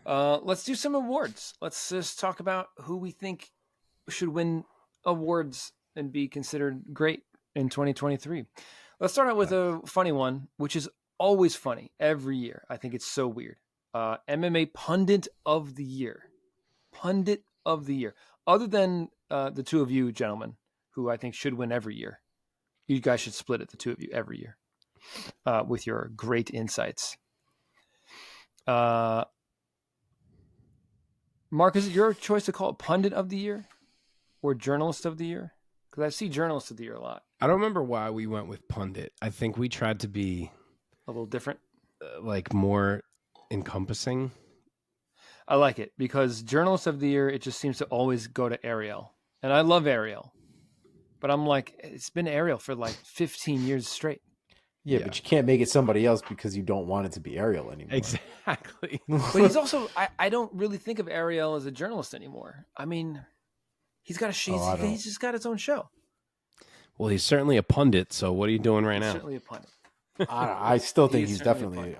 Let's do some awards. Let's just talk about who we think should win awards and be considered great in 2023. Let's start out with a funny one, which is always funny every year. I think it's so weird. MMA Pundit of the Year. Pundit of the Year. Other than the two of you gentlemen, who I think should win every year. You guys should split it, the two of you, every year with your great insights. Mark, is it your choice to call it Pundit of the Year or Journalist of the Year? Because I see Journalist of the Year a lot. I don't remember why we went with Pundit. I think we tried to be a little different, like more encompassing. I like it because Journalist of the Year, it just seems to always go to Ariel. And I love Ariel. But I'm like, it's been Ariel for like 15 years straight. Yeah, but you can't make it somebody else because you don't want it to be Ariel anymore. Exactly. But he's also, I don't really think of Ariel as a journalist anymore. I mean, he's just got his own show. Well, he's certainly a pundit. So what are you doing right now? Certainly a pundit. I still think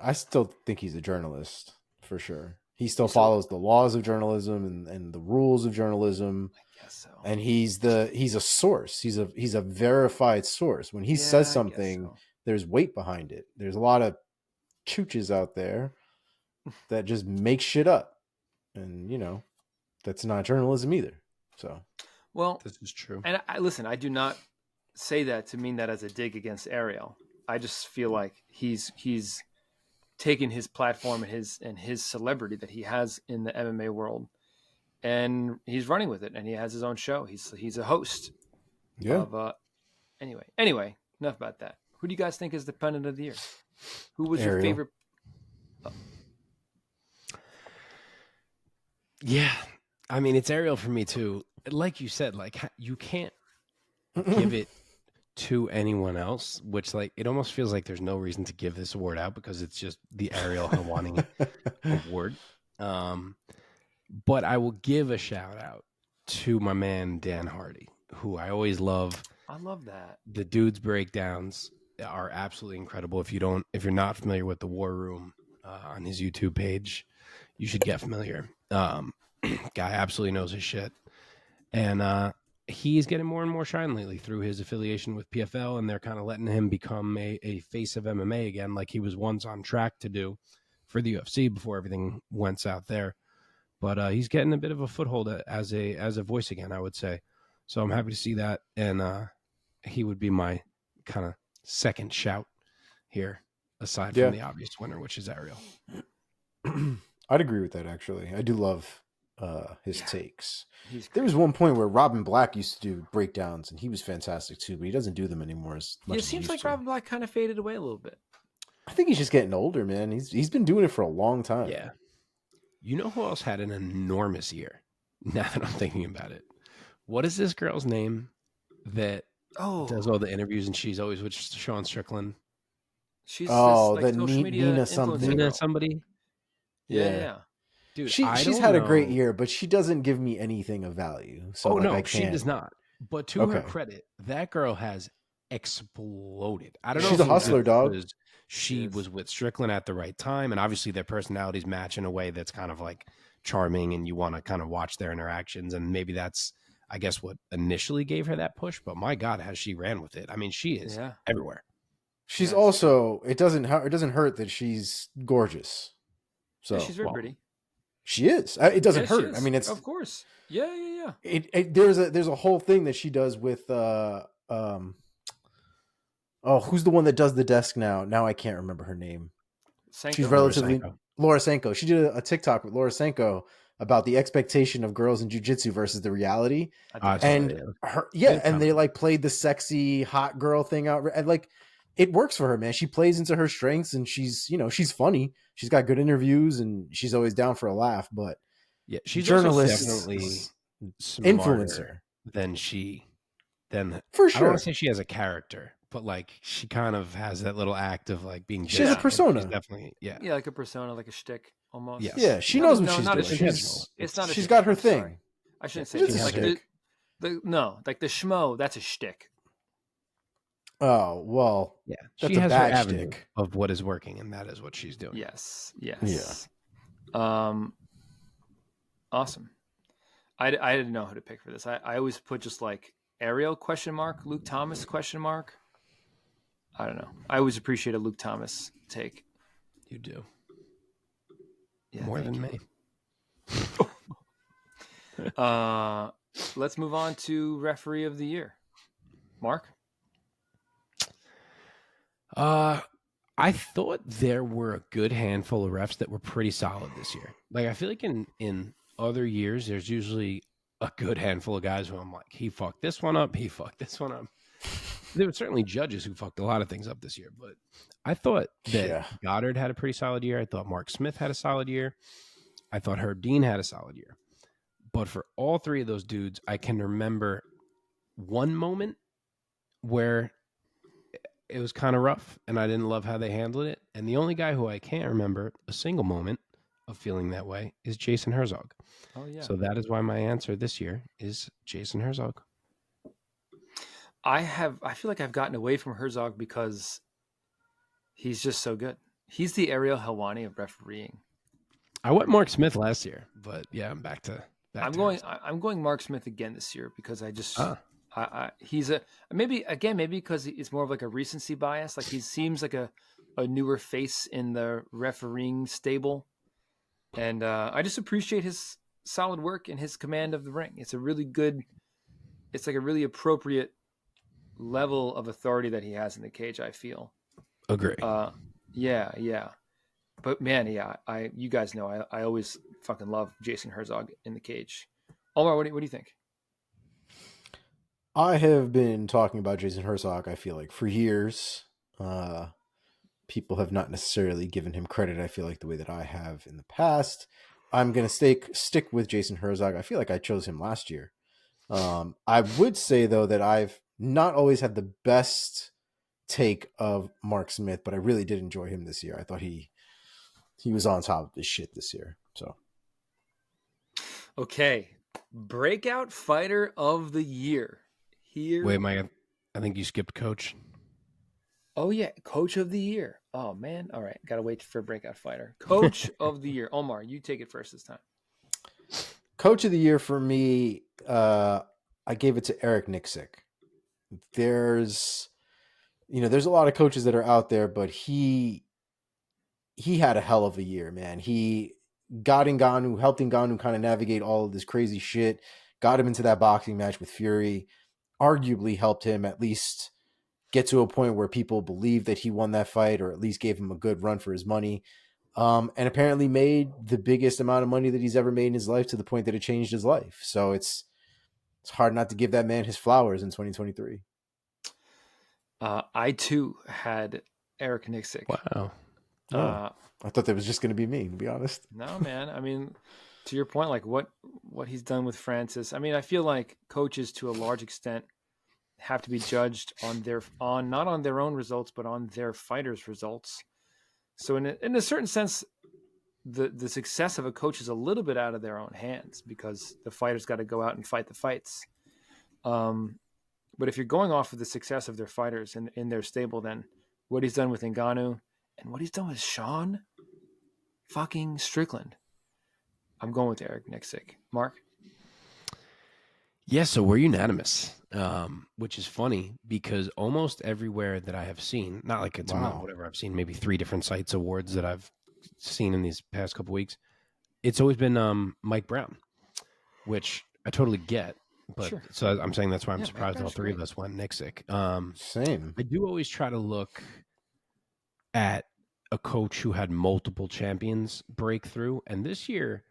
I still think he's a journalist for sure. He still follows the laws of journalism and the rules of journalism. I guess so. And he's a source. He's a verified source. When he says something, there's weight behind it. There's a lot of chooches out there that just make shit up. And, that's not journalism either. So, well, this is true. And I do not say that to mean that as a dig against Ariel. I just feel like he's taken his platform and his celebrity that he has in the MMA world, and he's running with it. And he has his own show. He's a host. Yeah. Anyway, enough about that. Who do you guys think is the pundit of the year? Who was your favorite? Oh. Yeah, I mean it's Ariel for me too. Like you said, like you can't give it to anyone else, which like it almost feels like there's no reason to give this award out because it's just the Ariel Helwani award. But I will give a shout out to my man Dan Hardy, who I always love. I love that. The dude's breakdowns are absolutely incredible. If you're not familiar with the War Room on his YouTube page, you should get familiar. Guy absolutely knows his shit. And he's getting more and more shine lately through his affiliation with PFL, and they're kind of letting him become a face of MMA again, like he was once on track to do for the UFC before everything went south there. But he's getting a bit of a foothold as a voice again, I would say. So I'm happy to see that, and he would be my kind of second shout here, aside from the obvious winner, which is Ariel. I'd agree with that, actually. I do love his takes. There was one point where Robin Black used to do breakdowns, and he was fantastic too, but he doesn't do them anymore as much. It seems like Robin Black kind of faded away a little bit. I think he's just getting older, man. He's been doing it for a long time. Yeah. You know who else had an enormous year? Now that I'm thinking about it, what is this girl's name that does all the interviews, and she's always with Sean Strickland? She's the Nina something. Nina somebody. Yeah. Dude, she's had a great year, but she doesn't give me anything of value. So she does not. But to her credit, that girl has exploded. I don't know. She's a hustler, dog. She was with Strickland at the right time, and obviously their personalities match in a way that's kind of like charming, and you want to kind of watch their interactions, and maybe that's, I guess, what initially gave her that push. But my God, how she ran with it! I mean, she is everywhere. She's also it doesn't hurt that she's gorgeous. So she's very pretty. She is. It doesn't hurt. I mean, it's of course. Yeah. There's a whole thing that she does with who's the one that does the desk now? Now I can't remember her name. Senko. She's relatively Laura Senko. She did a TikTok with Laura Senko about the expectation of girls in jiu-jitsu versus the reality. And they like played the sexy hot girl thing out, and like it works for her, man. She plays into her strengths, and she's funny. She's got good interviews, and she's always down for a laugh. But she's journalist, definitely influencer than for sure. I don't want to say she has a character, but like she kind of has that little act of like being. She has a persona. She's definitely like a persona, like a shtick almost. Yes. Yeah, she knows what she's doing. It's not. She's got her thing. Sorry. I shouldn't say she's like like the schmo. That's a shtick. Oh, well, yeah. That's she has a bad her avenue shtick of what is working, and that is what she's doing. Yes. Yeah. Awesome. I didn't know who to pick for this. I always put just like Ariel ? Luke Thomas ? I don't know. I always appreciate a Luke Thomas take. You do. Yeah, more than me. Let's move on to referee of the year. Mark? I thought there were a good handful of refs that were pretty solid this year. Like, I feel like in other years, there's usually a good handful of guys who I'm like, he fucked this one up, he fucked this one up. There were certainly judges who fucked a lot of things up this year, but I thought that Goddard had a pretty solid year. I thought Mark Smith had a solid year. I thought Herb Dean had a solid year. But for all three of those dudes, I can remember one moment where it was kind of rough and I didn't love how they handled it. And the only guy who I can't remember a single moment of feeling that way is Jason Herzog. Oh, yeah. So that is why my answer this year is Jason Herzog. I feel like I've gotten away from Herzog because he's just so good. He's the Ariel Helwani of refereeing. I went Mark Smith last year, but yeah, I'm back to I'm going Mark Smith again this year because I just he's a maybe because it's more of like a recency bias. Like he seems like a newer face in the refereeing stable, and I just appreciate his solid work and his command of the ring. It's like a really appropriate level of authority that he has in the cage. I feel. Agree. Yeah. But man, yeah, you guys know I always fucking love Jason Herzog in the cage. Omar, what do you think? I have been talking about Jason Herzog, I feel like, for years. People have not necessarily given him credit, I feel like, the way that I have in the past. I'm going to stick with Jason Herzog. I feel like I chose him last year. I would say, though, that I've not always had the best take of Mark Smith, but I really did enjoy him this year. I thought he was on top of his shit this year. So, okay, breakout fighter of the year. Here. Wait, Mike, I think you skipped coach. Oh yeah, coach of the year. Oh man, all right, gotta wait for breakout fighter. Coach of the year. Omar, you take it first this time. Coach of the year for me, I gave it to Eric Nixick. There's a lot of coaches that are out there, but he had a hell of a year, man. He helped Ngannou kind of navigate all of this crazy shit, got him into that boxing match with Fury, arguably helped him at least get to a point where people believed that he won that fight, or at least gave him a good run for his money. And apparently made the biggest amount of money that he's ever made in his life, to the point that it changed his life. So it's hard not to give that man his flowers in 2023. I too had Eric Nixick. Wow. I thought that was just going to be me, to be honest. No, man. I mean, to your point, like what he's done with Francis. I mean, I feel like coaches to a large extent have to be judged on not on their own results, but on their fighters' results. So in a certain sense, the success of a coach is a little bit out of their own hands, because the fighters got to go out and fight the fights. But if you're going off of the success of their fighters in their stable, then what he's done with Ngannou and what he's done with Sean fucking Strickland, I'm going with Eric Nixick. Mark? Yeah, so we're unanimous, which is funny because almost everywhere that I have seen, not like it's whatever, I've seen maybe 3 different sites awards that I've seen in these past couple weeks, it's always been Mike Brown, which I totally get. But sure. So I'm saying that's why I'm surprised all 3 of us went Nixick. Same. I do always try to look at a coach who had multiple champions break through, and this year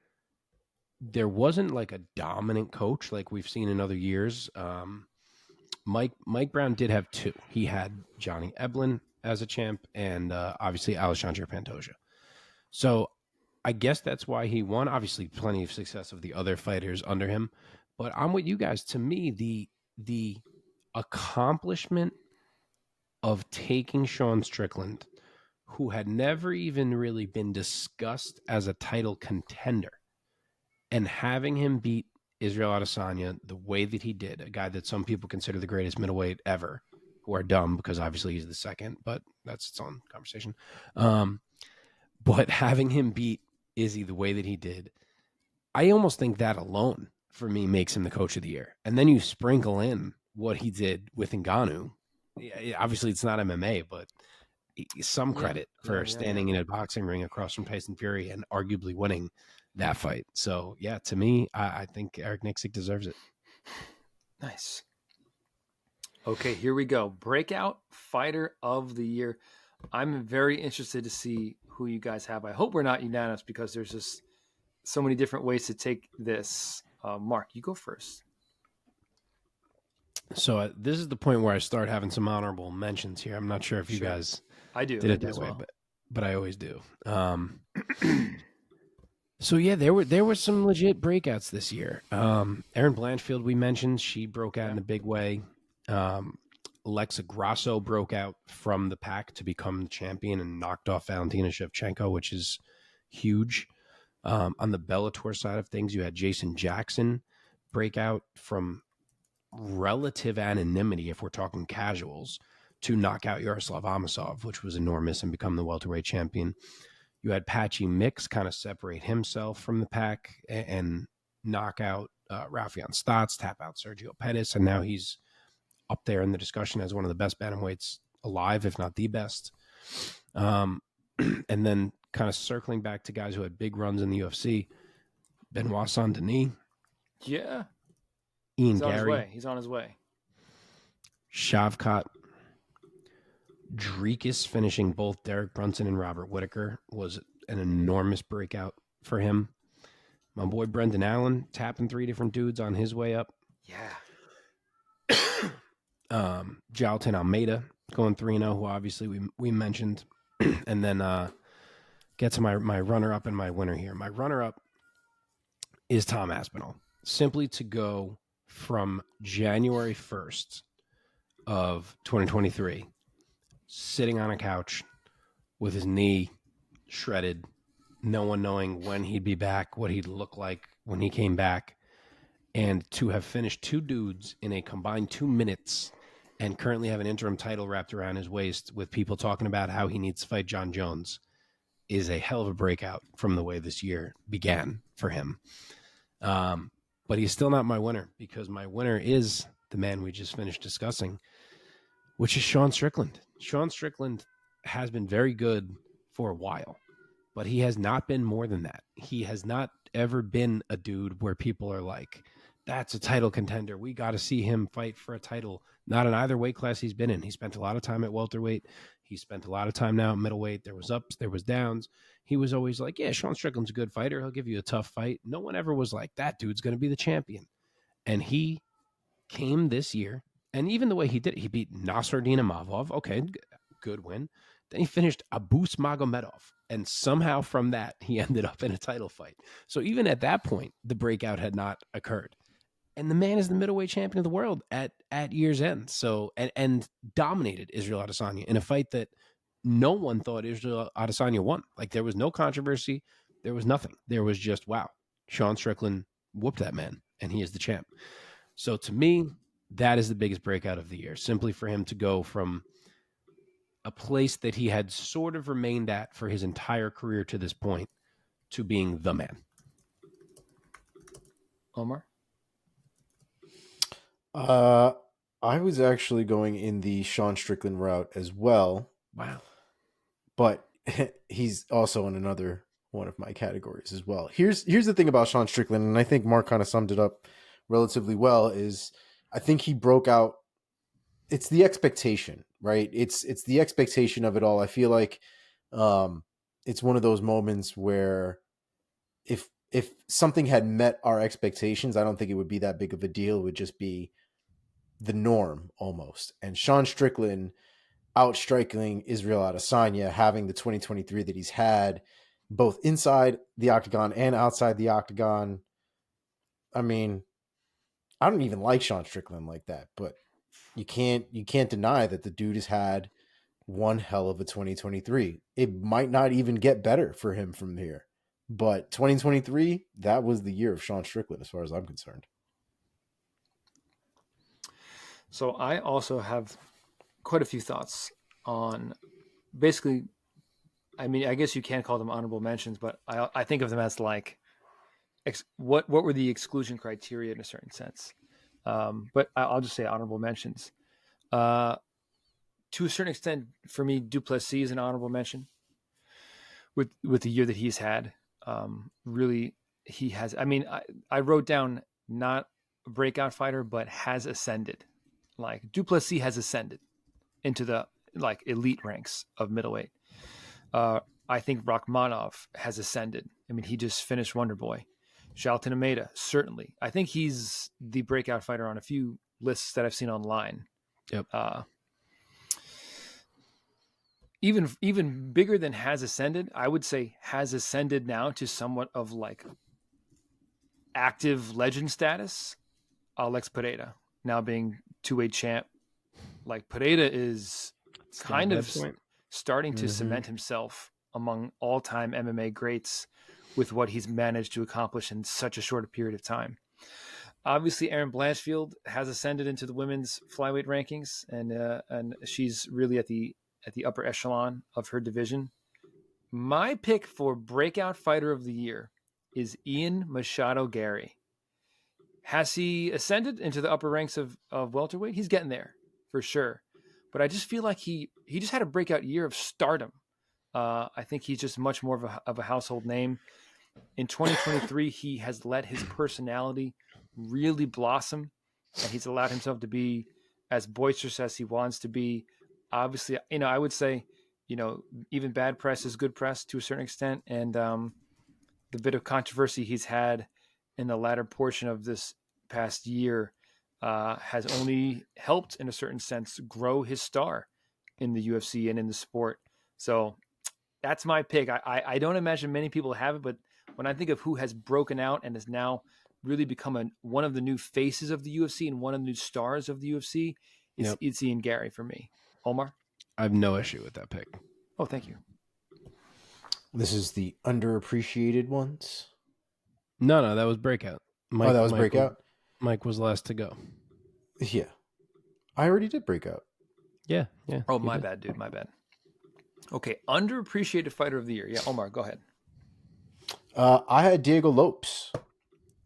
there wasn't like a dominant coach like we've seen in other years. Mike Brown did have 2. He had Johnny Eblen as a champ, and obviously Alexandre Pantoja. So I guess that's why he won. Obviously, plenty of success of the other fighters under him. But I'm with you guys. To me, the accomplishment of taking Sean Strickland, who had never even really been discussed as a title contender, and having him beat Israel Adesanya the way that he did, a guy that some people consider the greatest middleweight ever, who are dumb because obviously he's the second, but that's its own conversation. But having him beat Izzy the way that he did, I almost think that alone for me makes him the coach of the year. And then you sprinkle in what he did with Ngannou. Obviously, it's not MMA, but some credit for standing in a boxing ring across from Tyson Fury and arguably winning that fight. So, yeah, to me, I think Eric Nicksick deserves it. Nice. Okay, here we go. Breakout Fighter of the Year. I'm very interested to see who you guys have. I hope we're not unanimous because there's just so many different ways to take this. Mark, you go first. So this is the point where I start having some honorable mentions here. I'm not sure if you guys did it that way, but I always do. So yeah, there were some legit breakouts this year. Erin Blanchfield, we mentioned, she broke out in a big way. Alexa Grasso broke out from the pack to become champion and knocked off Valentina Shevchenko, which is huge. On the Bellator side of things, you had Jason Jackson break out from relative anonymity, if we're talking casuals, to knock out Yaroslav Amosov, which was enormous, and become the welterweight champion. You had Patchy Mix kind of separate himself from the pack and knock out Rafion Stotts, tap out Sergio Pettis, and now he's up there in the discussion as one of the best bantamweights alive, if not the best. And then kind of circling back to guys who had big runs in the UFC, Benoit Saint-Denis. Yeah. Ian Gary. He's on his way. Shavkat. Drekis finishing both Derek Brunson and Robert Whittaker was an enormous breakout for him. My boy Brendan Allen tapping 3 different dudes on his way up. Yeah. Jalton Almeida going 3-0, who obviously we mentioned. And then get to my runner-up and my winner here. My runner-up is Tom Aspinall. Simply to go from January 1st of 2023, sitting on a couch with his knee shredded, no one knowing when he'd be back, what he'd look like when he came back, and to have finished 2 dudes in a combined 2 minutes and currently have an interim title wrapped around his waist with people talking about how he needs to fight John Jones is a hell of a breakout from the way this year began for him. But he's still not my winner, because my winner is the man we just finished discussing, which is Sean Strickland. Sean Strickland has been very good for a while, but he has not been more than that. He has not ever been a dude where people are like, that's a title contender. We got to see him fight for a title. Not in either weight class he's been in. He spent a lot of time at welterweight. He spent a lot of time now at middleweight. There was ups, there was downs. He was always like, yeah, Sean Strickland's a good fighter. He'll give you a tough fight. No one ever was like, that dude's going to be the champion. And he came this year, and even the way he did it, he beat Nasruddin Imavov. Okay, good win. Then he finished Abus Magomedov, and somehow from that, he ended up in a title fight. So even at that point, the breakout had not occurred. And the man is the middleweight champion of the world at year's end. So, and dominated Israel Adesanya in a fight that no one thought Israel Adesanya won. Like, there was no controversy. There was nothing. There was just, wow, Sean Strickland whooped that man, and he is the champ. So to me, that is the biggest breakout of the year, simply for him to go from a place that he had sort of remained at for his entire career to this point to being the man. Omar? I was actually going in the Sean Strickland route as well. Wow. But he's also in another one of my categories as well. Here's the thing about Sean Strickland, and I think Mark kind of summed it up relatively well, is I think he broke out. It's the expectation, right? It's the expectation of it all. I feel like it's one of those moments where if something had met our expectations, I don't think it would be that big of a deal. It would just be the norm almost. And Sean Strickland outstriking Israel Adesanya, having the 2023 that he's had, both inside the octagon and outside the octagon. I mean, I don't even like Sean Strickland like that, but you can't deny that the dude has had one hell of a 2023. It might not even get better for him from here, but 2023, that was the year of Sean Strickland as far as I'm concerned. So I also have quite a few thoughts on basically, I mean, I guess you can't call them honorable mentions, but I think of them as like what were the exclusion criteria in a certain sense. But I'll just say honorable mentions. To a certain extent, for me, Duplessis is an honorable mention with the year that he's had. Really, he has. I mean, I wrote down not a breakout fighter, but has ascended. Like Duplessis has ascended into the like elite ranks of middleweight. I think Rachmanov has ascended. I mean, he just finished Wonder Boy. Jailton Almeida, certainly. I think he's the breakout fighter on a few lists that I've seen online. Yep. Even bigger than has ascended, I would say has ascended now to somewhat of like active legend status. Alex Pereira now being two-weight champ. Like Pereira is kind of starting to cement himself among all-time MMA greats with what he's managed to accomplish in such a short period of time. Obviously, Erin Blanchfield has ascended into the women's flyweight rankings, and she's really at the upper echelon of her division. My pick for breakout fighter of the year is Ian Machado Gary. Has he ascended into the upper ranks of welterweight? He's getting there for sure. But I just feel like he just had a breakout year of stardom. I think he's just much more of a household name. In 2023, he has let his personality really blossom, and he's allowed himself to be as boisterous as he wants to be. Obviously, I would say, even bad press is good press to a certain extent, and the bit of controversy he's had in the latter portion of this past year has only helped, in a certain sense, grow his star in the UFC and in the sport. So that's my pick. I don't imagine many people have it, but when I think of who has broken out and has now really become one of the new faces of the UFC and one of the new stars of the UFC, it's Ian Gary for me. Omar? I have no issue with that pick. Oh, thank you. This is the underappreciated ones? No, that was breakout. That was breakout? Mike was last to go. Yeah. I already did breakout. Yeah. Oh, my bad, dude. My bad. Okay, underappreciated fighter of the year. Yeah, Omar, go ahead. I had Diego Lopes.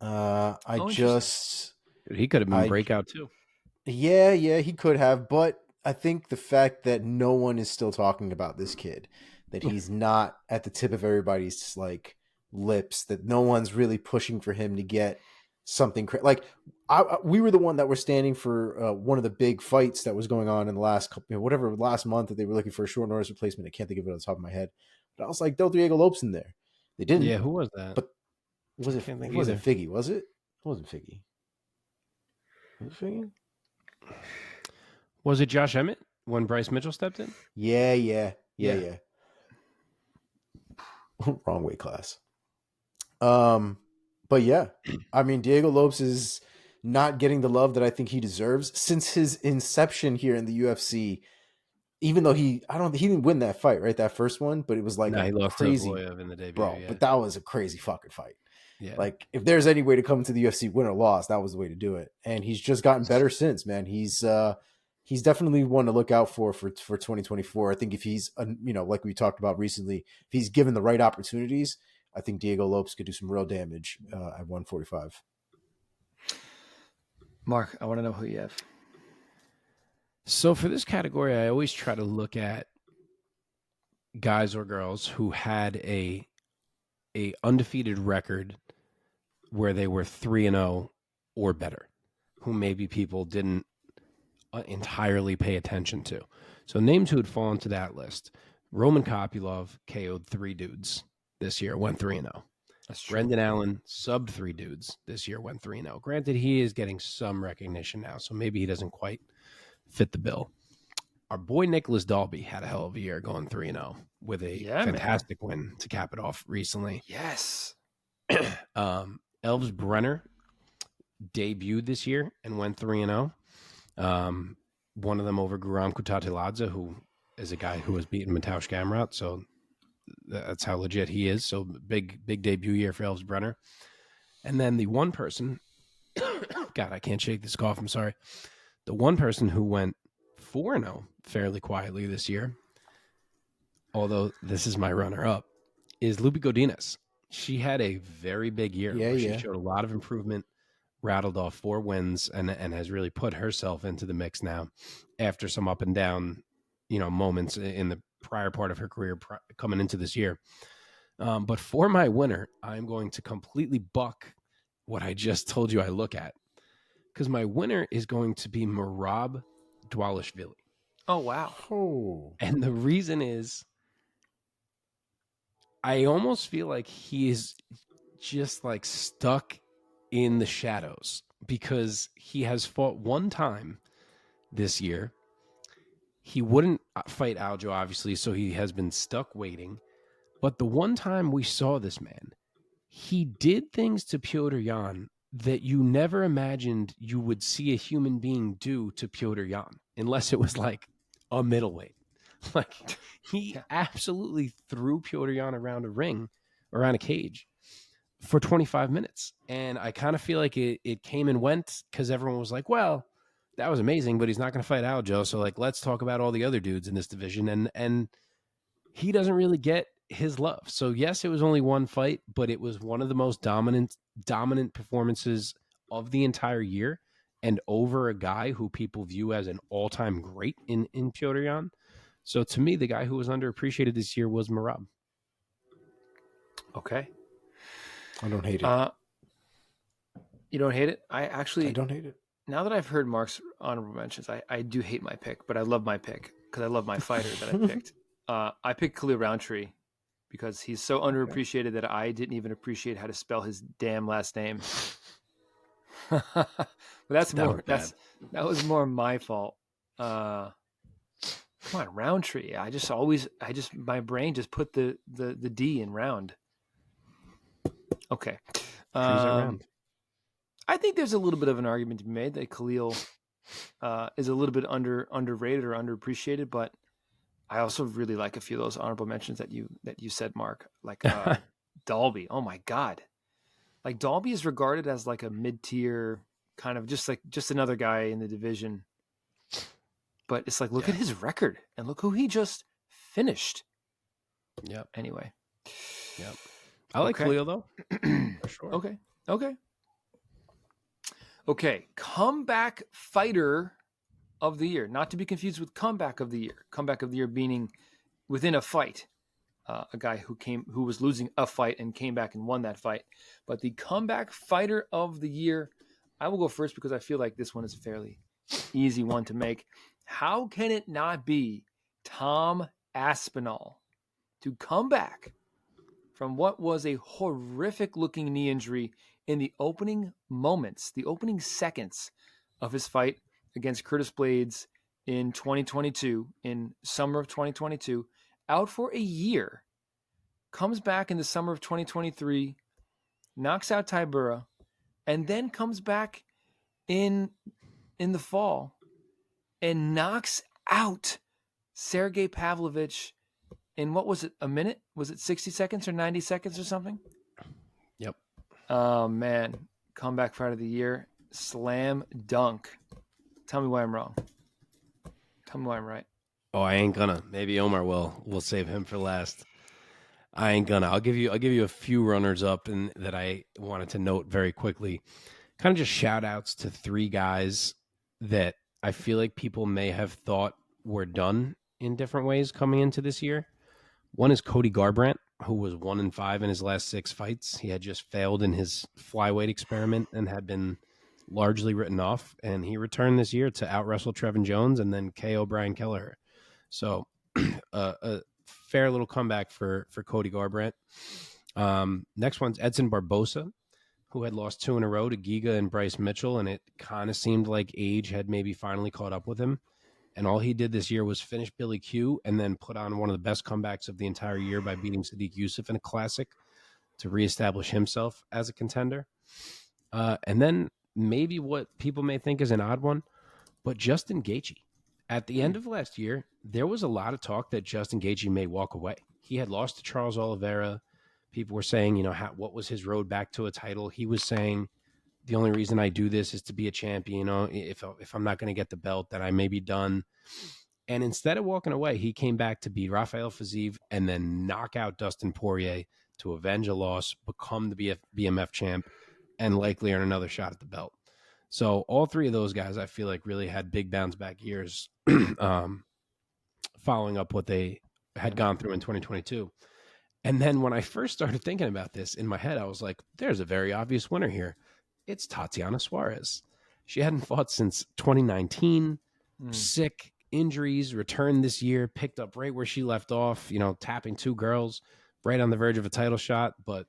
Dude, he could have been breakout too. Yeah, he could have, but I think the fact that no one is still talking about this kid, that he's not at the tip of everybody's like lips, that no one's really pushing for him to get something we were the one that were standing for one of the big fights that was going on in the last couple, last month that they were looking for a short notice replacement. I can't think of it on the top of my head, but I was like, Del Diego Lopes in there. They didn't. Yeah, who was that? But was it Figgy? Was it? It wasn't Figgy. Was it Figgy? Was it Josh Emmett when Bryce Mitchell stepped in? Yeah. Wrong weight class. But yeah, I mean, Diego Lopes is not getting the love that I think he deserves since his inception here in the UFC. Even though he didn't win that fight, right? That first one, but it was like he lost crazy, to in the debut, bro. Yeah. But that was a crazy fucking fight. Yeah. Like if there's any way to come to the UFC, win or loss, that was the way to do it. And he's just gotten better since, man. He's definitely one to look out for 2024. I think if he's, like we talked about recently, if he's given the right opportunities, I think Diego Lopes could do some real damage at 145. Mark, I want to know who you have. So for this category, I always try to look at guys or girls who had a undefeated record where they were 3-0 or better, who maybe people didn't entirely pay attention to. So names who would fall into that list: Roman Kopylov KO'd 3 dudes this year, went 3-0. That's true. Brendan Allen subbed 3 dudes this year, went 3-0. Granted, he is getting some recognition now, so maybe he doesn't quite fit the bill. Our boy Nicholas Dalby had a hell of a year, going 3-0 with a fantastic win to cap it off recently. Yes. Elves Brenner debuted this year and went 3-0. One of them over Guram Kutateladze, who is a guy who has beaten Mateusz Gamrot, so that's how legit he is. So big debut year for Elves Brenner. And then the one person, God, I can't shake this cough, I'm sorry. The one person who went 4-0 fairly quietly this year, although this is my runner-up, is Lupi Godinez. she had a very big year where she showed a lot of improvement, rattled off 4 wins, and has really put herself into the mix now after some up and down, moments in the prior part of her career coming into this year. But for my winner, I'm going to completely buck what I just told you I look at, because my winner is going to be Merab Dvalishvili. Oh, wow. Oh. And the reason is I almost feel like he is just like stuck in the shadows, because he has fought one time this year. He wouldn't fight Aljo, obviously, so he has been stuck waiting. But the one time we saw this man, he did things to Petr Yan that you never imagined you would see a human being do to Petr Yan, unless it was like a middleweight. Like, he absolutely threw Petr Yan around a cage for 25 minutes. And I kind of feel like it came and went, because everyone was like, well, that was amazing, but he's not going to fight Aljo. So, like, let's talk about all the other dudes in this division. And he doesn't really get his love. So, yes, it was only one fight, but it was one of the most dominant performances of the entire year, and over a guy who people view as an all-time great in Petr Yan. So, to me, the guy who was underappreciated this year was Merab. Okay. I don't hate it. You don't hate it? I don't hate it. Now that I've heard Mark's honorable mentions, I do hate my pick, but I love my pick because I love my fighter that I picked. I picked Khalil Roundtree because he's so underappreciated that I didn't even appreciate how to spell his damn last name. But that was more my fault. Come on, Roundtree. My brain just put the D in round. Okay. Round. I think there's a little bit of an argument to be made that Khalil is a little bit underrated or underappreciated, but I also really like a few of those honorable mentions that you said, Mark. Like Dalby. Oh my God. Like Dalby is regarded as like a mid-tier kind of just another guy in the division. But it's like, look at his record and look who he just finished. Yep. Anyway. Yep. I like Khalil though. For sure. Okay. Comeback fighter of the year, not to be confused with comeback of the year. Comeback of the year meaning within a fight, a guy who was losing a fight and came back and won that fight. But the comeback fighter of the year, I will go first because I feel like this one is a fairly easy one to make. How can it not be Tom Aspinall to come back from what was a horrific looking knee injury in the opening moments, the opening seconds of his fight against Curtis Blades in 2022, in summer of 2022, out for a year, comes back in the summer of 2023, knocks out Tybura, and then comes back in the fall and knocks out Sergey Pavlovich in, what was it, a minute? Was it 60 seconds or 90 seconds or something? Yep. Oh, man. Comeback fight of the year. Slam dunk. Tell me why I'm wrong. Tell me why I'm right. Oh, I ain't gonna. Maybe Omar will. We'll save him for last. I ain't gonna. I'll give you a few runners up and that I wanted to note very quickly. Kind of just shout outs to 3 guys that I feel like people may have thought were done in different ways coming into this year. One is Cody Garbrandt, who was 1-5 in his last 6 fights. He had just failed in his flyweight experiment and had been largely written off. And he returned this year to out-wrestle Trevin Jones and then KO Brian Kelleher. So a fair little comeback for Cody Garbrandt. Next one's Edson Barbosa, who had lost 2 in a row to Giga and Bryce Mitchell, and it kind of seemed like age had maybe finally caught up with him. And all he did this year was finish Billy Q and then put on one of the best comebacks of the entire year by beating Sadiq Youssef in a classic to reestablish himself as a contender. And then maybe what people may think is an odd one, but Justin Gaethje. At the end of last year, there was a lot of talk that Justin Gaethje may walk away. He had lost to Charles Oliveira. People were saying, what was his road back to a title? He was saying, the only reason I do this is to be a champion. If I'm not going to get the belt, then I may be done. And instead of walking away, he came back to beat Rafael Fiziev and then knock out Dustin Poirier to avenge a loss, become the BMF champ, and likely earn another shot at the belt. So all three of those guys, I feel like, really had big bounce back years, following up what they had gone through in 2022. And then when I first started thinking about this in my head, I was like, there's a very obvious winner here. It's Tatiana Suarez. She hadn't fought since 2019, sick, injuries, returned this year, picked up right where she left off, tapping two girls, right on the verge of a title shot. But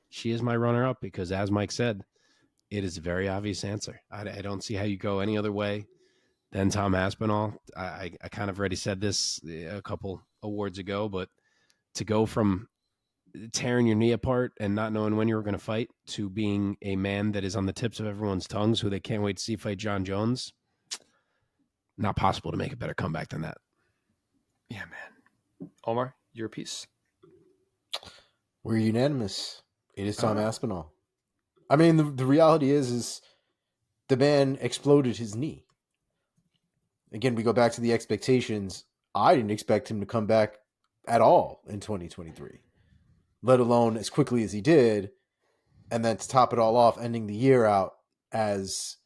she is my runner-up because, as Mike said, it is a very obvious answer. I don't see how you go any other way than Tom Aspinall. I kind of already said this a couple awards ago, but to go from tearing your knee apart and not knowing when you were going to fight to being a man that is on the tips of everyone's tongues who they can't wait to see fight John Jones, not possible to make a better comeback than that. Yeah, man. Omar, your piece. We're unanimous. It is Tom Aspinall. I mean, the reality is the man exploded his knee. Again, we go back to the expectations. I didn't expect him to come back at all in 2023, let alone as quickly as he did. And then to top it all off, ending the year out as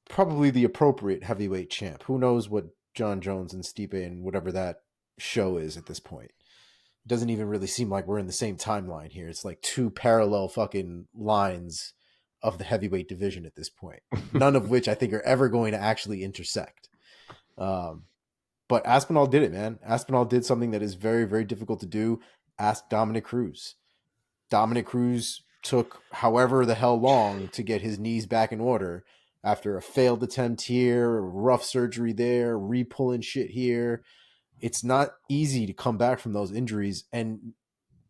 probably the appropriate heavyweight champ. Who knows what John Jones and Stipe and whatever that show is at this point. It doesn't even really seem like we're in the same timeline here. It's like two parallel fucking lines of the heavyweight division at this point, none of which I think are ever going to actually intersect. But Aspinall did it, man. Aspinall did something that is very, very difficult to do. Ask Dominic Cruz. Dominic Cruz took however the hell long to get his knees back in order after a failed attempt here, rough surgery there, re-pulling shit here. It's not easy to come back from those injuries and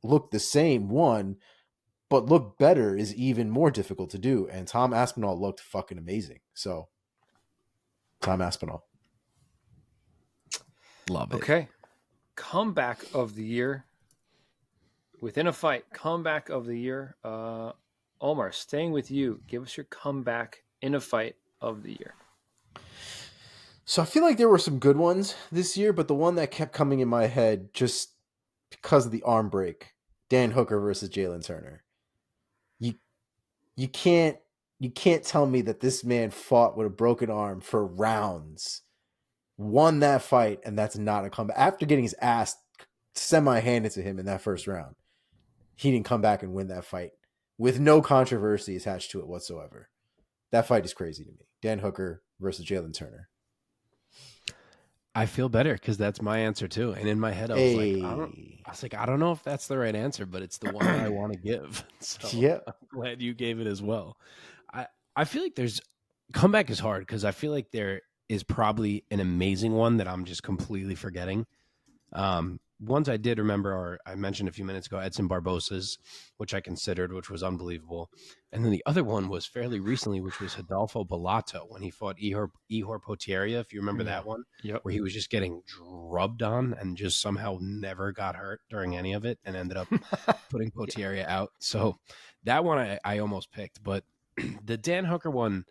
look the same, one, but look better is even more difficult to do. And Tom Aspinall looked fucking amazing. So, Tom Aspinall. Love it. Okay. Comeback of the year. Within a fight, comeback of the year. Omar, staying with you, give us your comeback in a fight of the year. So I feel like there were some good ones this year, but the one that kept coming in my head just because of the arm break, Dan Hooker versus Jalen Turner. You can't tell me that this man fought with a broken arm for rounds, won that fight, and that's not a comeback. After getting his ass semi-handed to him in that first round, he didn't come back and win that fight with no controversy attached to it whatsoever. That fight is crazy to me. Dan Hooker versus Jalen Turner. I feel better because that's my answer too. And in my head, I was like, I don't know if that's the right answer, but it's the one that I want to give. So yeah. I'm glad you gave it as well. I feel like comeback is hard because I feel like there is probably an amazing one that I'm just completely forgetting. Ones I did remember are, I mentioned a few minutes ago, Edson Barbosa's, which I considered, which was unbelievable. And then the other one was fairly recently, which was Rodolfo Bellator when he fought Ihor Potieria, if you remember that one, where he was just getting drubbed on and just somehow never got hurt during any of it and ended up putting Potieria out. So that one I almost picked. But the Dan Hooker one,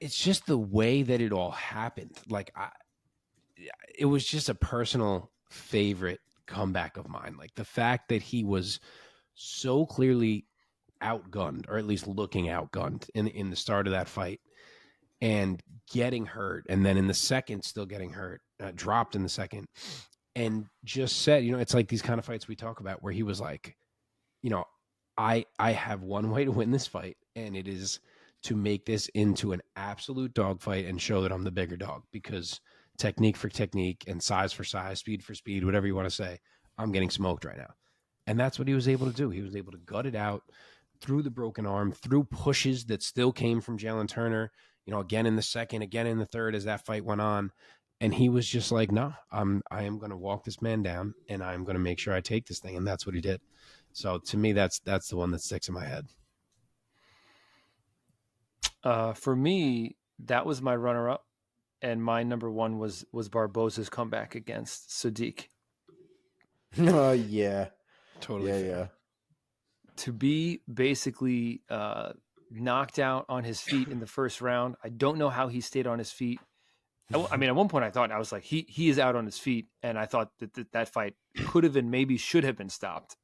it's just the way that it all happened. Like, it was just a personal favorite comeback of mine. Like the fact that he was so clearly outgunned, or at least looking outgunned in the start of that fight, and getting hurt, and then in the second still getting hurt, dropped in the second, and just said, it's like these kind of fights we talk about where he was like, I have one way to win this fight, and it is to make this into an absolute dogfight and show that I'm the bigger dog, because technique for technique and size for size, speed for speed, whatever you want to say, I'm getting smoked right now. And that's what he was able to do. He was able to gut it out through the broken arm, through pushes that still came from Jalen Turner, again in the second, again in the third as that fight went on. And he was just like, no, I am going to walk this man down and I'm going to make sure I take this thing. And that's what he did. So to me, that's the one that sticks in my head. For me, that was my runner-up. And my number one was Barbosa's comeback against Sadiq. Yeah. Totally yeah, fair. yeah. To be basically knocked out on his feet in the first round. I don't know how he stayed on his feet I mean, at one point I was like, he is out on his feet, and I thought that fight could have and maybe should have been stopped.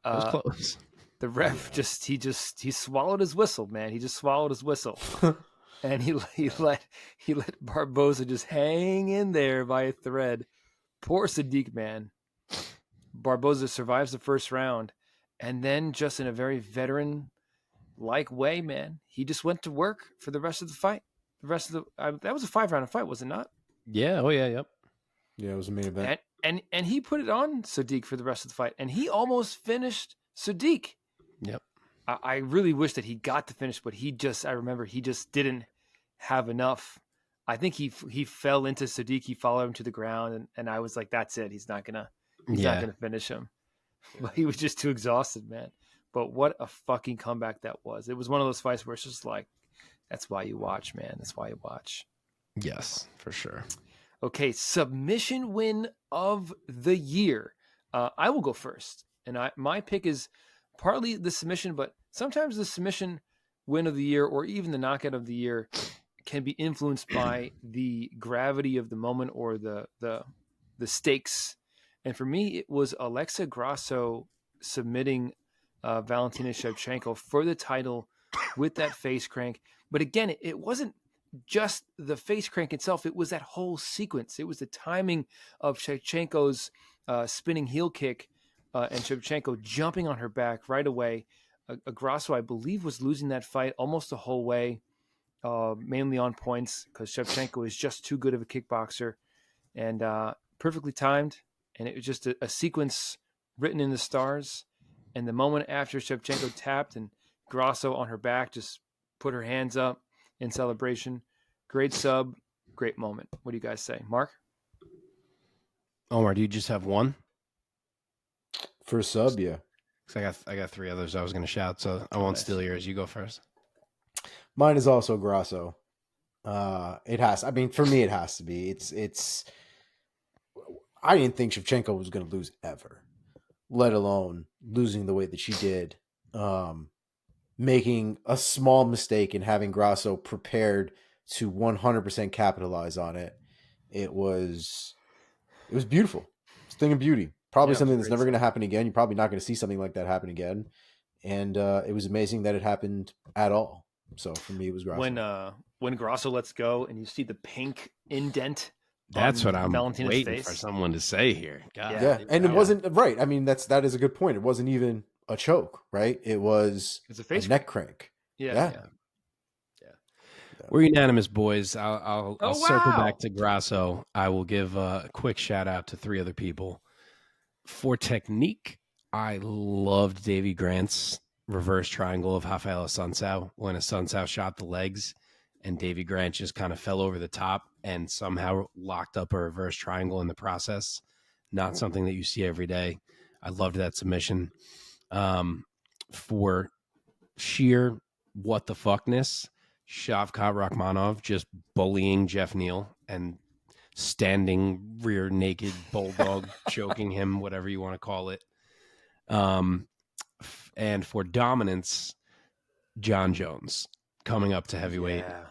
It was close. The ref he swallowed his whistle, man. He just swallowed his whistle, and he let Barboza just hang in there by a thread. Poor Sadiq, man. Barboza survives the first round, and then just in a very veteran-like way, man, he just went to work for the rest of the fight. The rest of the that was a 5-round fight, was it not? Yeah. Oh yeah. Yep. Yeah, it was a main event. And he put it on Sadiq for the rest of the fight, and he almost finished Sadiq. Yep. I really wish that he got to finish, but I remember he just didn't have enough. I think he fell into Sadiq. He followed him to the ground, and I was like, that's it. He's not gonna finish him. But he was just too exhausted, man. But what a fucking comeback that was. It was one of those fights where it's just like, that's why you watch, man. That's why you watch. Yes, for sure. Okay, submission win of the year. I will go first, and my pick is partly the submission, but sometimes the submission win of the year or even the knockout of the year can be influenced by the gravity of the moment or the stakes. And for me, it was Alexa Grasso submitting Valentina Shevchenko for the title with that face crank. But again, it wasn't just the face crank itself. It was that whole sequence. It was the timing of Shevchenko's spinning heel kick and Shevchenko jumping on her back right away. Grasso, I believe, was losing that fight almost the whole way, mainly on points because Shevchenko is just too good of a kickboxer, and perfectly timed. And it was just a sequence written in the stars. And the moment after Shevchenko tapped and Grasso on her back just put her hands up in celebration. Great sub, great moment. What do you guys say? Mark? Omar, do you just have one? For a sub, yeah. Because I got three others I was going to shout, so I won't steal yours. You go first. Mine is also Grasso. It has. I mean, for me, it has to be. It's. I didn't think Shevchenko was going to lose ever, let alone losing the way that she did. Making a small mistake and having Grasso prepared to 100% capitalize on it. It was beautiful. It's a thing of beauty. Probably something that's never going to happen again. You're probably not going to see something like that happen again. And it was amazing that it happened at all. So for me, it was Grasso. When Grasso lets go and you see the pink indent. That's what I'm Valentina's waiting face. for someone to say here. God, yeah. And it wasn't right. I mean, that is a good point. It wasn't even a choke, right? It was a neck crank. Yeah. We're unanimous, boys. I'll circle back to Grasso. I will give a quick shout out to three other people. For technique, I loved Davy Grant's reverse triangle of Rafael Assunção when Assunção shot the legs and Davy Grant just kind of fell over the top and somehow locked up a reverse triangle in the process. Not something that you see every day. I loved that submission. For sheer what the fuckness, Shavkat Rakhmonov just bullying Jeff Neal and standing rear naked bulldog choking him, whatever you want to call it. And for dominance, John Jones coming up to heavyweight. Yeah.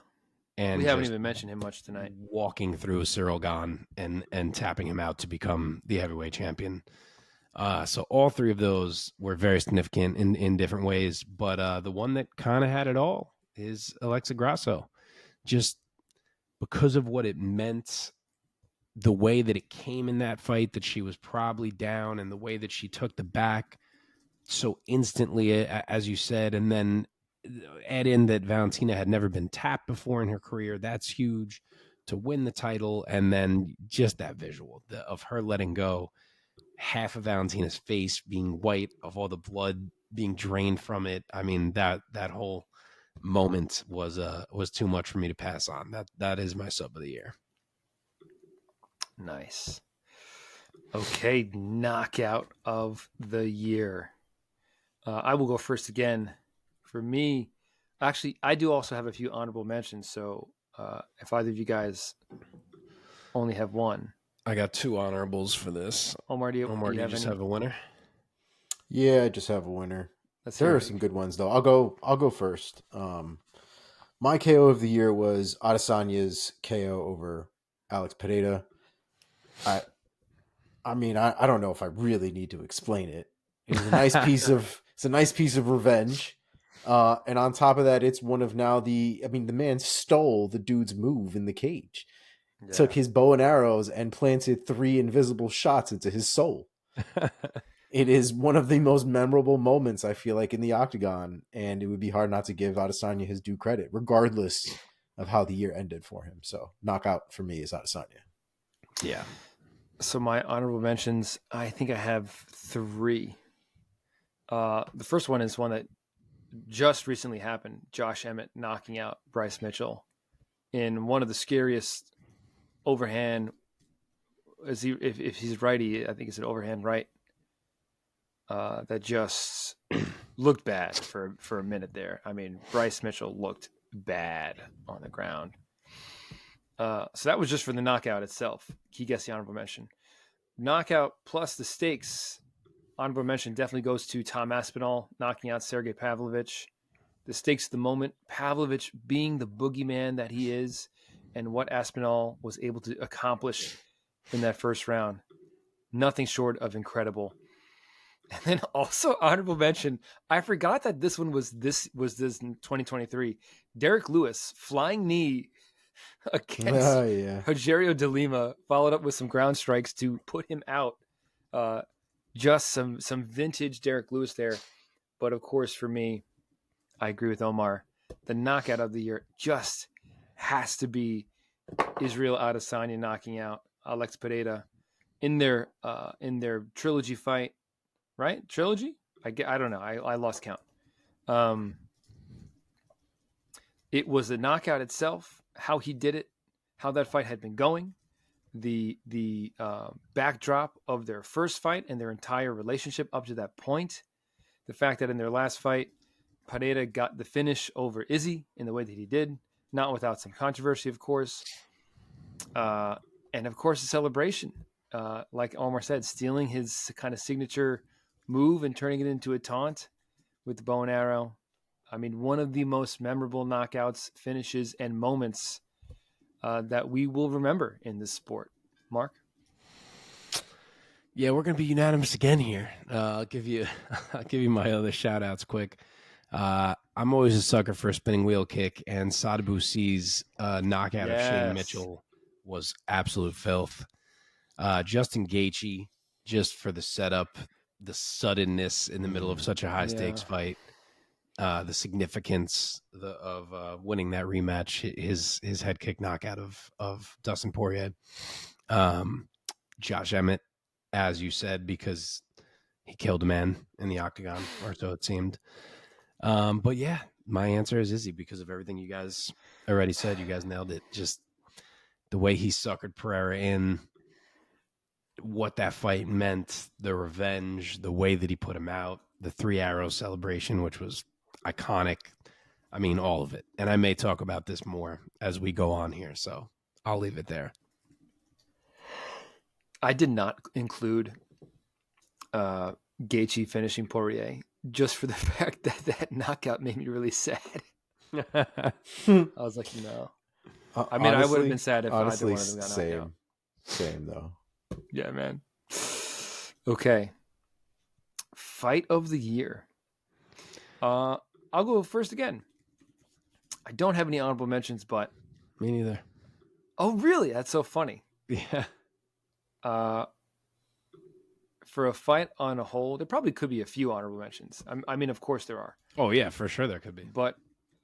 And we haven't even mentioned him much tonight. Walking through Cyril Gahn and tapping him out to become the heavyweight champion. So all three of those were very significant in different ways. But the one that kind of had it all is Alexa Grasso. Just because of what it meant, the way that it came in that fight, that she was probably down, and the way that she took the back so instantly, as you said, and then add in that Valentina had never been tapped before in her career. That's huge to win the title. And then just that visual of her letting go, half of Valentina's face being white, of all the blood being drained from it. I mean, that whole moment was too much for me to pass on. That is my sub of the year. Nice. Okay, knockout of the year. I will go first again. For me, actually, I do also have a few honorable mentions. So if either of you guys only have one. I got two honorables for this. Omar, do you just have a winner? Yeah, I just have a winner. There are some good ones though. I'll go first. My KO of the year was Adesanya's KO over Alex Pereira. I mean, I don't know if I really need to explain it. It was a nice piece of revenge. And on top of that, it's one of now the man stole the dude's move in the cage. Yeah. Took his bow and arrows and planted 3 invisible shots into his soul. It is one of the most memorable moments, I feel like, in the octagon, and it would be hard not to give Adesanya his due credit, regardless of how the year ended for him. So knockout for me is Adesanya. Yeah. So my honorable mentions, I think I have 3. The first one is one that just recently happened. Josh Emmett knocking out Bryce Mitchell in one of the scariest overhand. If he's righty, I think it's an overhand right. That just looked bad for a minute there. I mean, Bryce Mitchell looked bad on the ground. So that was just for the knockout itself. He gets the honorable mention. Knockout plus the stakes. Honorable mention definitely goes to Tom Aspinall knocking out Sergey Pavlovich. The stakes of the moment, Pavlovich being the boogeyman that he is, and what Aspinall was able to accomplish in that first round. Nothing short of incredible. And then also honorable mention, I forgot that this one was this in 2023. Derek Lewis flying knee against Rogerio de Lima, followed up with some ground strikes to put him out. Just some vintage Derek Lewis there. But of course, for me, I agree with Omar. The knockout of the year just has to be Israel Adesanya knocking out Alex Pereira in their trilogy fight. Right? Trilogy? I don't know. I lost count. It was the knockout itself, how he did it, how that fight had been going, the backdrop of their first fight and their entire relationship up to that point, the fact that in their last fight, Pereira got the finish over Izzy in the way that he did, not without some controversy, of course. And of course, the celebration. Like Omar said, stealing his kind of signature move and turning it into a taunt with the bow and arrow. I mean, one of the most memorable knockouts, finishes, and moments that we will remember in this sport. Mark? Yeah, we're going to be unanimous again here. I'll give you my other shout outs quick. I'm always a sucker for a spinning wheel kick, and Sadabusi's knockout of Shane Mitchell was absolute filth. Justin Gaethje, just for the setup, the suddenness in the middle of such a high stakes fight, the significance of winning that rematch, his head kick knockout of Dustin Poirier, Josh Emmett, as you said, because he killed a man in the octagon, or so it seemed. But yeah, my answer is Izzy because of everything you guys already said. You guys nailed it. Just the way he suckered Pereira in, what that fight meant, the revenge, the way that he put him out, the 3 arrow celebration, which was iconic. I mean, all of it. And I may talk about this more as we go on here, so I'll leave it there. I did not include Gaethje finishing Poirier just for the fact that that knockout made me really sad. I was like, no. I mean, honestly, I would have been sad if either one of them got knocked out. Same, though. Yeah, man. Okay. Fight of the year. I'll go first again. I don't have any honorable mentions, but... Me neither. Oh, really? That's so funny. Yeah. For a fight on a whole, there probably could be a few honorable mentions. I mean, of course there are. Oh, yeah, for sure there could be. But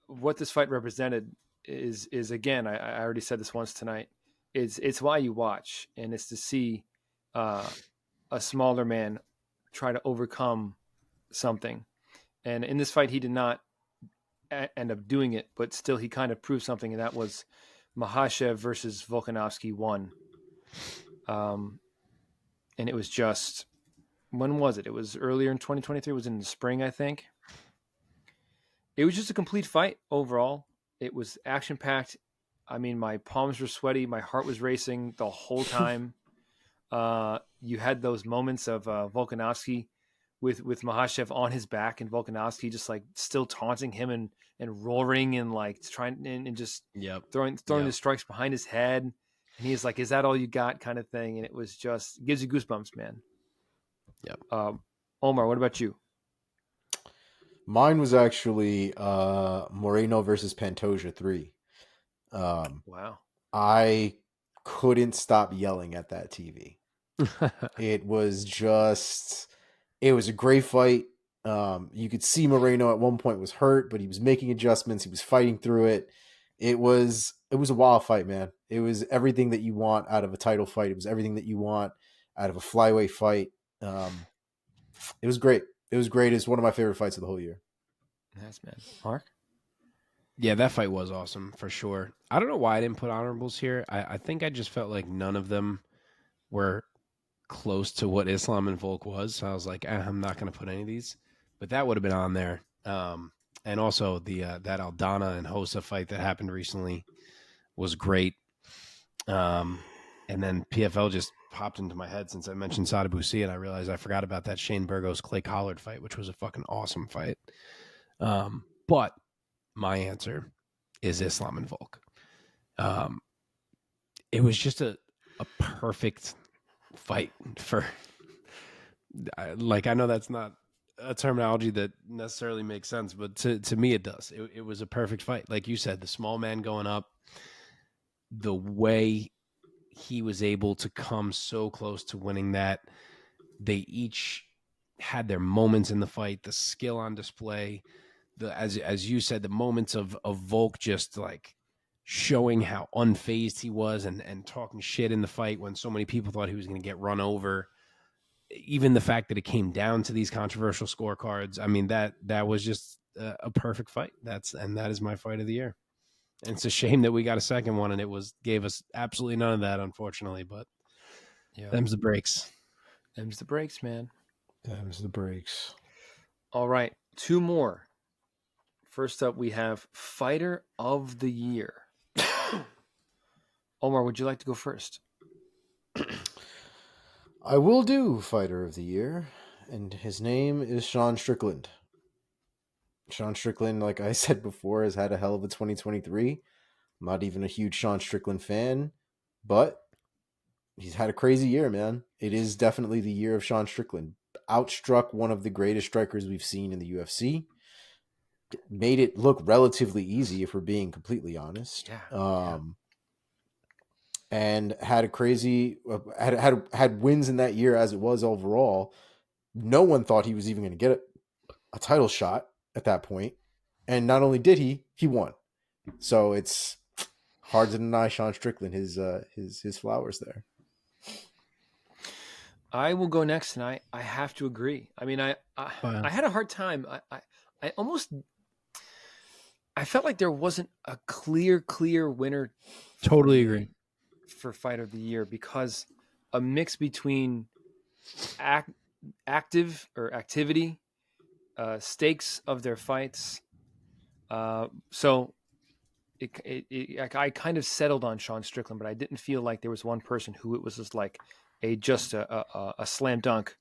what this fight represented is again, I already said this once tonight, it's why you watch, and it's to see a smaller man try to overcome something. And in this fight, he did not end up doing it, but still he kind of proved something, and that was Makhachev versus Volkanovski 1. And it was just, when was it? It was earlier in 2023. It was in the spring, I think. It was just a complete fight overall. It was action-packed. I mean, my palms were sweaty. My heart was racing the whole time. You had those moments of Volkanovski with Makhachev on his back and Volkanovski just like still taunting him and roaring and like trying and just throwing the strikes behind his head. And he's like, "Is that all you got?" kind of thing. And it was just gives you goosebumps, man. Yep. Omar, what about you? Mine was actually Moreno versus Pantoja 3. Wow. I couldn't stop yelling at that TV. It was a great fight. You could see Moreno at one point was hurt, but he was making adjustments. He was fighting through it. It was a wild fight, man. It was everything that you want out of a title fight. It was everything that you want out of a flyweight fight. It was great. It was great. It's one of my favorite fights of the whole year. Nice, man. Mark? Yeah, that fight was awesome for sure. I don't know why I didn't put honorables here. I think I just felt like none of them were close to what Islam and Volk was. So I was like, I'm not going to put any of these. But that would have been on there. And also the that Aldana and Hossa fight that happened recently was great. And then PFL just popped into my head since I mentioned Sada Bousi, and I realized I forgot about that Shane Burgos Clay Collard fight, which was a fucking awesome fight. But my answer is Islam and Volk. It was just a perfect fight for, like, I know that's not a terminology that necessarily makes sense, but to me it does. It was a perfect fight. Like you said, the small man going up, the way he was able to come so close to winning that. They each had their moments in the fight, the skill on display, as you said, the moments of Volk just like showing how unfazed he was and talking shit in the fight when so many people thought he was going to get run over. Even the fact that it came down to these controversial scorecards. I mean, that was just a perfect fight. That is my fight of the year. And it's a shame that we got a second one and gave us absolutely none of that, unfortunately, but them's the breaks. Them's the breaks, man. Them's the breaks. All right. 2 more. First up, we have Fighter of the Year. Omar, would you like to go first? I will do Fighter of the Year, and his name is Sean Strickland. Sean Strickland, like I said before, has had a hell of a 2023. I'm not even a huge Sean Strickland fan, but he's had a crazy year, man. It is definitely the year of Sean Strickland. Outstruck one of the greatest strikers we've seen in the UFC. Made it look relatively easy, if we're being completely honest. And had a crazy had wins in that year as it was overall. No one thought he was even going to get a title shot at that point. And not only did he won. So it's hard to deny Sean Strickland his flowers there. I will go next, and I have to agree. I mean, I had a hard time. I almost felt like there wasn't a clear winner. Totally agree. For Fighter of the Year, because a mix between active or activity, stakes of their fights. So I kind of settled on Sean Strickland, but I didn't feel like there was one person who it was just like a slam dunk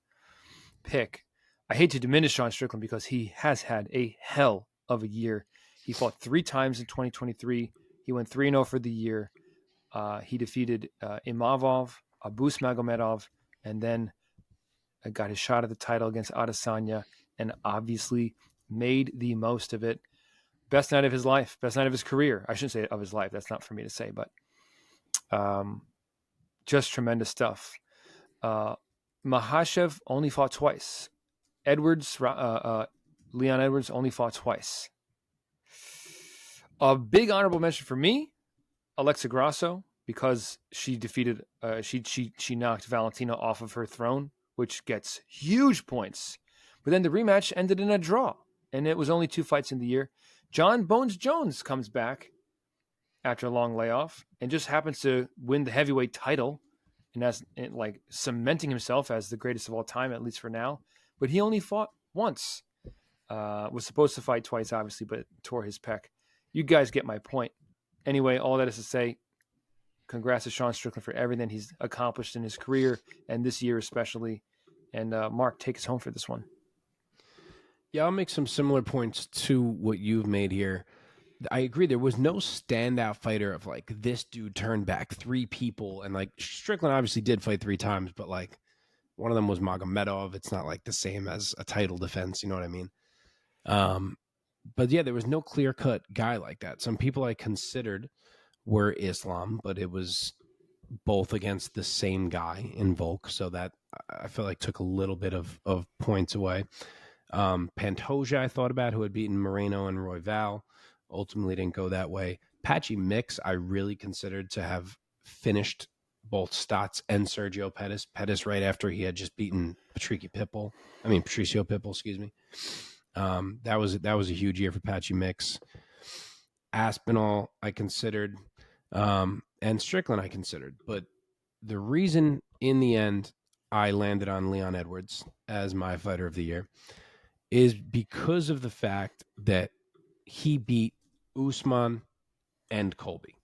pick. I hate to diminish Sean Strickland because he has had a hell of a year. He fought 3 times in 2023. He went 3-0 for the year. He defeated Imavov, Abus Magomedov, and then got his shot at the title against Adesanya, and obviously made the most of it. Best night of his life, best night of his career. I shouldn't say of his life. That's not for me to say, but just tremendous stuff. Makhachev only fought twice. Leon Edwards only fought twice. A big honorable mention for me, Alexa Grasso, because she defeated, she knocked Valentina off of her throne, which gets huge points. But then the rematch ended in a draw, and it was only 2 fights in the year. John Bones Jones comes back after a long layoff and just happens to win the heavyweight title, and that's like cementing himself as the greatest of all time, at least for now. But he only fought once. Was supposed to fight twice, obviously, but tore his pec. You guys get my point. Anyway, all that is to say, congrats to Sean Strickland for everything he's accomplished in his career and this year especially. And Mark, take us home for this one. Yeah, I'll make some similar points to what you've made here. I agree. There was no standout fighter of like this dude turned back 3 people, and like Strickland obviously did fight 3 times, but like one of them was Magomedov. It's not like the same as a title defense. You know what I mean? But yeah, there was no clear cut guy like that. Some people I considered were Islam, but it was both against the same guy in Volk, so that I feel like took a little bit of points away. Pantoja I thought about, who had beaten Moreno and Royval, ultimately didn't go that way. Patchy Mix I really considered to have finished both Stotts and Sergio Pettis. Pettis right after he had just beaten Patricio Pitbull, excuse me. That was a huge year for Patchy Mix. Aspinall I considered, and Strickland I considered, but the reason in the end I landed on Leon Edwards as my fighter of the year is because of the fact that he beat Usman and Colby,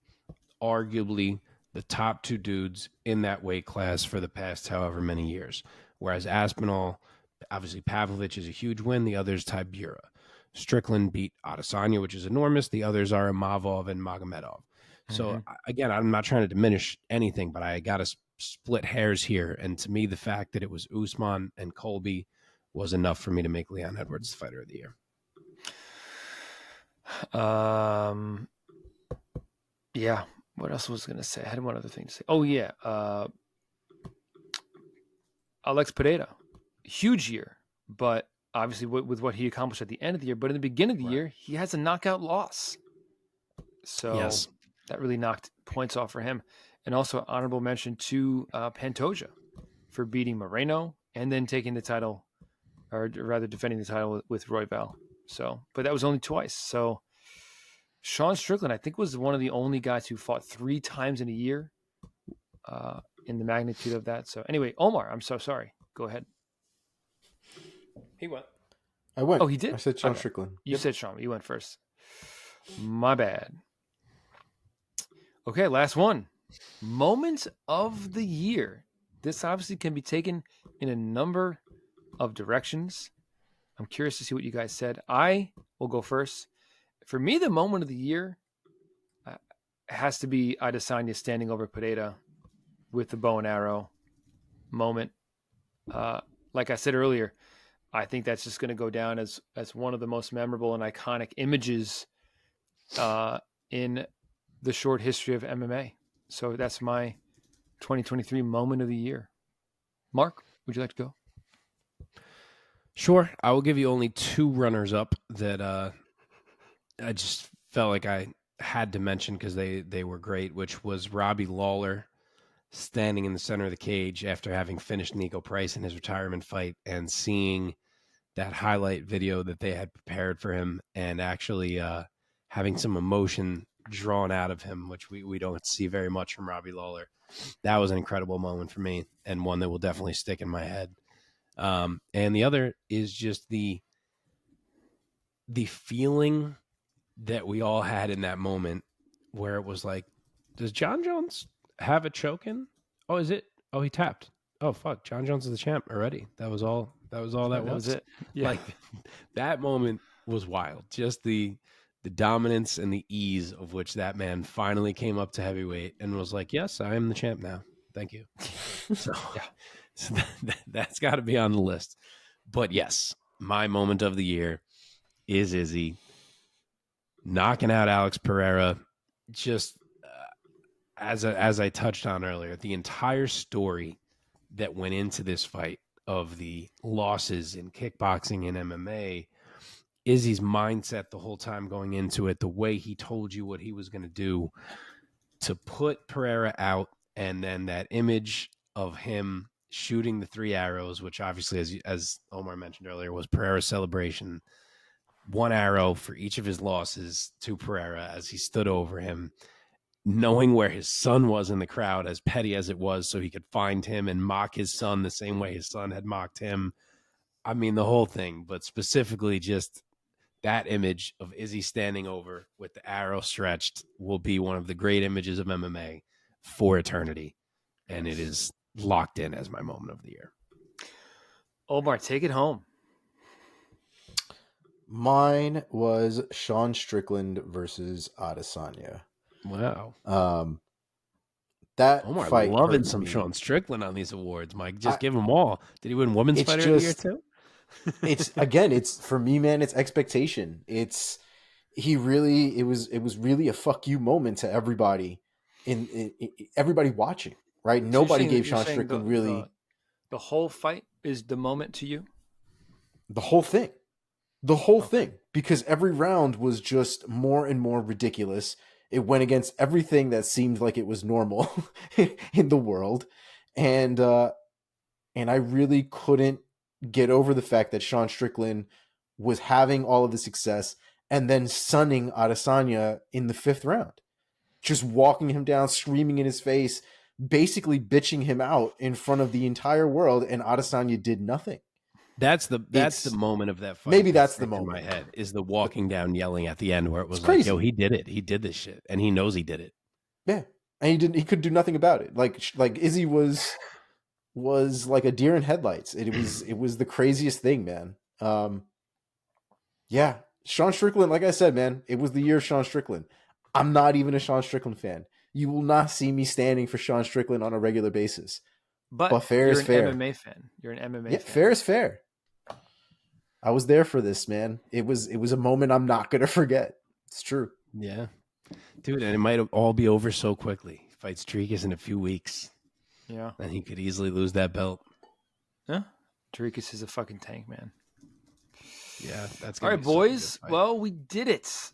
arguably the top 2 dudes in that weight class for the past however many years. Whereas Aspinall, obviously Pavlovich is a huge win. The other's Tybura. Strickland beat Adesanya, which is enormous. The others are Imavov and Magomedov. So again, I'm not trying to diminish anything, but I got to split hairs here. And to me, the fact that it was Usman and Colby was enough for me to make Leon Edwards the fighter of the year. Yeah. What else was I going to say? I had one other thing to say. Oh, yeah. Alex Pereira. Huge year, but obviously with what he accomplished at the end of the year. But in the beginning of the year, he has a knockout loss. So yes, that really knocked points off for him. And also honorable mention to Pantoja for beating Moreno and then taking the title, or rather defending the title with Royval. So, but that was only twice. So Sean Strickland, I think, was one of the only guys who fought 3 times in a year in the magnitude of that. So anyway, Omar, I'm so sorry. Go ahead. he went. I went. Oh, he did? I said Sean Okay. Strickland. You said Sean. You went first. My bad. Okay, last one. Moment of the year. This obviously can be taken in a number of directions. I'm curious to see what you guys said. I will go first. For me, the moment of the year has to be Adesanya standing over Pereira with the bow and arrow moment. Like I said earlier, I think that's just going to go down as one of the most memorable and iconic images in the short history of MMA. So that's my 2023 moment of the year. Mark, would you like to go? Sure. I will give you only 2 runners up that I just felt like I had to mention because they were great, which was Robbie Lawler standing in the center of the cage after having finished Nico Price in his retirement fight and seeing that highlight video that they had prepared for him and actually having some emotion drawn out of him, which we don't see very much from Robbie Lawler. That was an incredible moment for me and one that will definitely stick in my head. And the other is just the feeling that we all had in that moment where it was like, does John Jones have a choke in? Oh, is it? Oh, he tapped. Oh, fuck. John Jones is the champ already. That was all that was it. Yeah. Like that moment was wild. Just the dominance and the ease of which that man finally came up to heavyweight and was like, yes, I am the champ now. Thank you. So, Yeah. So that's got to be on the list. But yes, my moment of the year is Izzy knocking out Alex Pereira. Just as I touched on earlier, the entire story that went into this fight of the losses in kickboxing and MMA, Izzy's mindset the whole time going into it, the way he told you what he was going to do to put Pereira out, and then that image of him shooting the 3 arrows, which obviously, as Omar mentioned earlier, was Pereira's celebration. 1 arrow for each of his losses to Pereira as he stood over him, knowing where his son was in the crowd, as petty as it was, so he could find him and mock his son the same way his son had mocked him. I mean, the whole thing, but specifically just that image of Izzy standing over with the arrow stretched will be one of the great images of MMA for eternity. And it is locked in as my moment of the year. Omar, take it home. Mine was Sean Strickland versus Adesanya. Wow. That Omar fight loving hurt some me. Sean Strickland on these awards, Mike. Just give them all. Did he win Women's It's Fighter of the Year just, too? it's for me, man. It's expectation. It was really a fuck you moment to everybody in everybody watching. Right? So Nobody gave you're Sean saying Strickland really the whole fight is the moment to you. the whole thing. The whole thing, because every round was just more and more ridiculous. It went against everything that seemed like it was normal in the world. And I really couldn't get over the fact that Sean Strickland was having all of the success and then sunning Adesanya in the 5th round. Just walking him down, screaming in his face, basically bitching him out in front of the entire world, and Adesanya did nothing. That's the moment of that fight. Maybe that's the moment. In my head is the walking down yelling at the end where it was crazy. Yo, he did it. He did this shit. And he knows he did it. Yeah. And he could do nothing about it. Like Izzy was like a deer in headlights. It was the craziest thing, man. Yeah. Sean Strickland, like I said, man, it was the year of Sean Strickland. I'm not even a Sean Strickland fan. You will not see me standing for Sean Strickland on a regular basis. But fair is fair. You're an MMA fan. You're an MMA fan. Fair is fair. I was there for this, man. It was a moment I'm not gonna forget. It's true. Yeah, dude, and it might all be over so quickly. Fights Dricus in a few weeks. Yeah, and he could easily lose that belt. Yeah, Dricus is a fucking tank, man. Yeah, that's all right, boys. Well, we did it.